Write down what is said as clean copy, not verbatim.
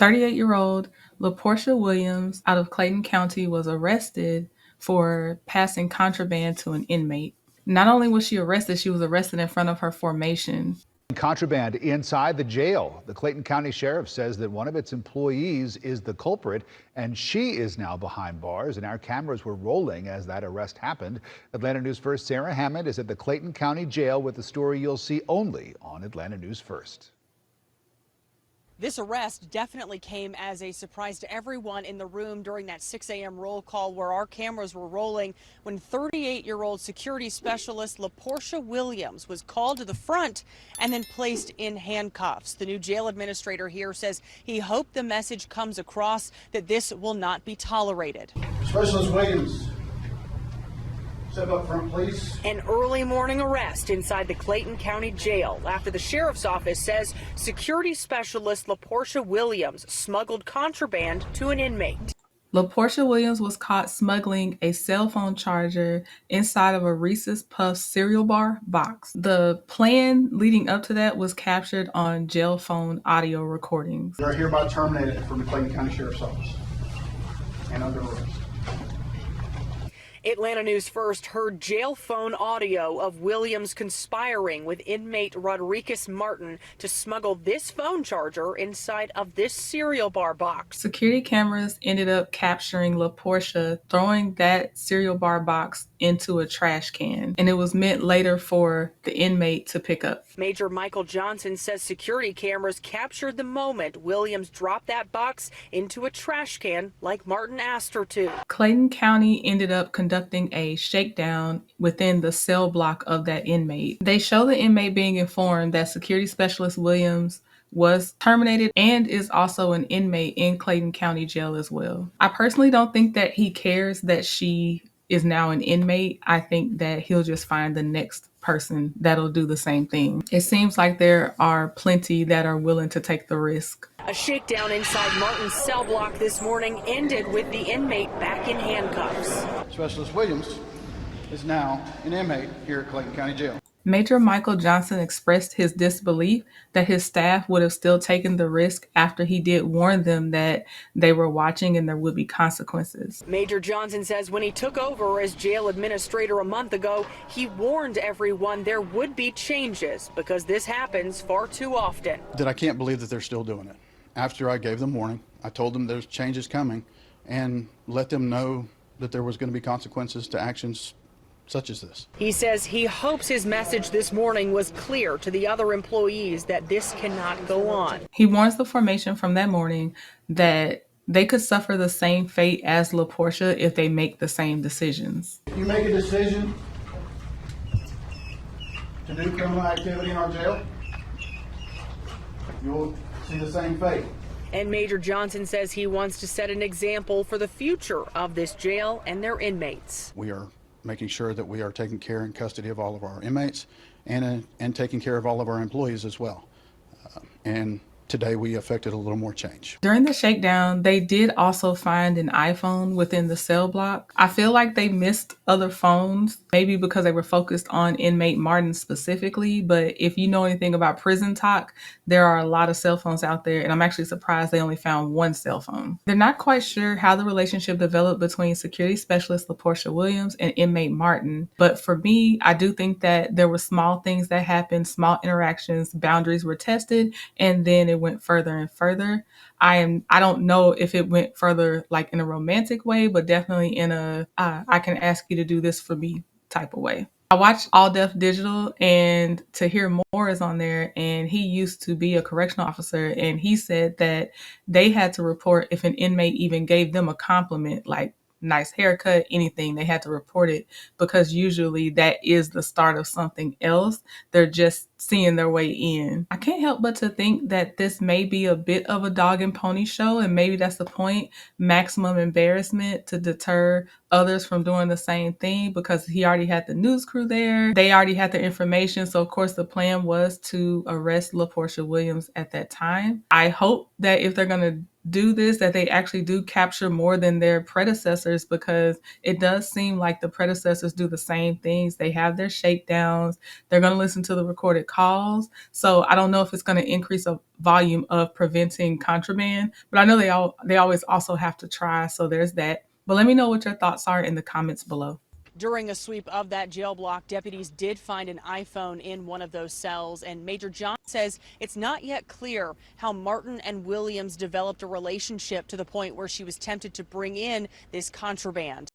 38-year-old LaPorsha Williams out of Clayton County was arrested for passing contraband to an inmate. Not only was she was arrested in front of her formation. Contraband inside the jail. The Clayton County Sheriff says that one of its employees is the culprit, and she is now behind bars, and our cameras were rolling as that arrest happened. Atlanta News First Sarah Hammond is at the Clayton County Jail with the story you'll see only on Atlanta News First. This arrest definitely came as a surprise to everyone in the room during that 6 a.m. roll call where our cameras were rolling when 38-year-old security specialist LaPorsha Williams was called to the front and then placed in handcuffs. The new jail administrator here says he hoped the message comes across that this will not be tolerated. Specialist Williams, step up front, please. An early morning arrest inside the Clayton County Jail after the sheriff's office says security specialist LaPorsha Williams smuggled contraband to an inmate. LaPorsha Williams was caught smuggling a cell phone charger inside of a Reese's Puffs cereal bar box. The plan leading up to that was captured on jail phone audio recordings. You are hereby terminated from the Clayton County Sheriff's Office and under arrest. Atlanta News First heard jail phone audio of Williams conspiring with inmate Rodriguez Martin to smuggle this phone charger inside of this cereal bar box. Security cameras ended up capturing LaPorsha throwing that cereal bar box into a trash can, and it was meant later for the inmate to pick up. Major Michael Johnson says security cameras captured the moment Williams dropped that box into a trash can like Martin asked her to. Clayton County ended up conducting a shakedown within the cell block of that inmate. They show the inmate being informed that security specialist Williams was terminated and is also an inmate in Clayton County Jail as well. I personally don't think that he cares that she is now an inmate. I think that he'll just find the next person that'll do the same thing. It seems like there are plenty that are willing to take the risk. A shakedown inside Martin's cell block this morning ended with the inmate back in handcuffs. Specialist Williams is now an inmate here at Clayton County Jail. Major Michael Johnson expressed his disbelief that his staff would have still taken the risk after he did warn them that they were watching and there would be consequences. Major Johnson says when he took over as jail administrator a month ago, he warned everyone there would be changes because this happens far too often. That I can't believe that they're still doing it. After I gave them warning, I told them there's changes coming and let them know that there was going to be consequences to actions such as this. He says he hopes his message this morning was clear to the other employees that this cannot go on. He warns the formation from that morning that they could suffer the same fate as LaPorsha if they make the same decisions. If you make a decision to do criminal activity in our jail, you'll see the same fate. And Major Johnson says he wants to set an example for the future of this jail and their inmates. We are making sure that we are taking care and custody of all of our inmates and taking care of all of our employees as well. And today we effected a little more change. During the shakedown, they did also find an iPhone within the cell block. I feel like they missed other phones, maybe because they were focused on inmate Martin specifically. But if you know anything about prison talk, there are a lot of cell phones out there, and I'm actually surprised they only found one cell phone. They're not quite sure how the relationship developed between security specialist LaPorsha Williams and inmate Martin. But for me, I do think that there were small things that happened, small interactions, boundaries were tested, and then it went further and further. I don't know if it went further like in a romantic way, but definitely in a I can ask you to do this for me type of way. I watched All Def Digital, and To Hear More is on there, and he used to be a correctional officer, and he said that they had to report if an inmate even gave them a compliment, like nice haircut, anything, they had to report it because usually that is the start of something else. They're just seeing their way in. I can't help but to think that this may be a bit of a dog and pony show, and maybe that's the point, maximum embarrassment to deter others from doing the same thing because he already had the news crew there. They already had the information. So of course the plan was to arrest LaPorsha Williams at that time. I hope that if they're going to do this, that they actually do capture more than their predecessors, because it does seem like the predecessors do the same things. They have their shakedowns, they're going to listen to the recorded calls. So I don't know if it's going to increase a volume of preventing contraband, but I know they always also have to try. So there's that. But let me know what your thoughts are in the comments below. During a sweep of that jail block, deputies did find an iPhone in one of those cells, and Major John says it's not yet clear how Martin and Williams developed a relationship to the point where she was tempted to bring in this contraband.